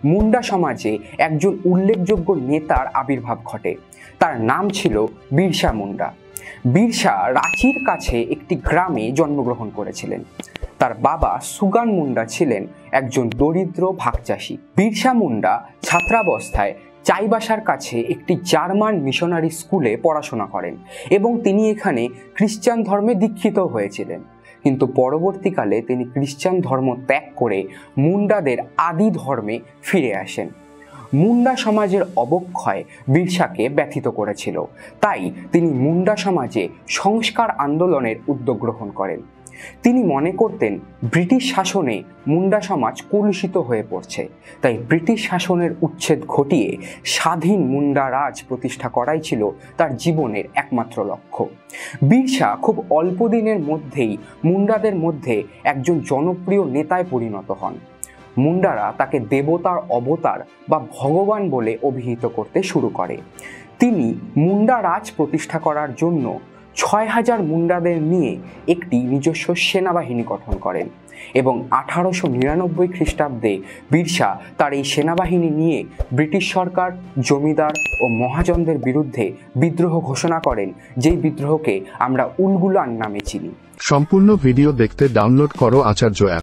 মুন্ডা সমাজে একজন উল্লেখযোগ্য নেতার আবির্ভাব ঘটে। তার নাম ছিল বিরসা মুন্ডা। বিরসা রাঁচির কাছে একটি গ্রামে জন্মগ্রহণ করেছিলেন। তার বাবা সুগান মুন্ডা ছিলেন একজন দরিদ্র ভাগচাষী। বিরসা মুন্ডা ছাত্রাবস্থায় চাইবাসার কাছে একটি জার্মান মিশনারি স্কুলে পড়াশোনা করেন এবং তিনি এখানে খ্রিস্টান ধর্মে দীক্ষিত হয়েছিলেন। কিন্তু পরবর্তীকালে তিনি খ্রিস্টান ধর্ম ত্যাগ করে মুন্ডাদের আদি ধর্মে ফিরে আসেন। মুন্ডা সমাজের অবক্ষয় বিরসাকে ব্যথিত করেছিল, তাই তিনি মুন্ডা সমাজে সংস্কার আন্দোলনের উদ্যোগ গ্রহণ করেন। তিনি মনে করতেন ব্রিটিশ শাসনে মুন্ডা সমাজ কলুষিত হয়ে পড়ছে, তাই ব্রিটিশ শাসনের উচ্ছেদ ঘটিয়ে স্বাধীন মুন্ডা রাজ প্রতিষ্ঠা করাই ছিল তার জীবনের একমাত্র লক্ষ্য। বিরসা খুব অল্প দিনের মধ্যেই মুন্ডাদের মধ্যে একজন জনপ্রিয় নেতায় পরিণত হন। মুন্ডারা তাকে দেবতার অবতার বা ভগবান বলে অভিহিত করতে শুরু করে। তিনি মুন্ডা রাজ প্রতিষ্ঠা করার জন্য ৬,০০০ মুন্ডাদের নিয়ে একটি নিজস্ব সেনাবাহিনী গঠন করেন এবং ১৮৯৯ খ্রিস্টাব্দে বিরসা তার এই সেনাবাহিনী নিয়ে ব্রিটিশ সরকার, জমিদার ও মহাজনদের বিরুদ্ধে বিদ্রোহ ঘোষণা করেন, যেই বিদ্রোহকে আমরা উলগুলান নামে চিনি। সম্পূর্ণ ভিডিও দেখতে ডাউনলোড করো আচার্য অ্যাপ।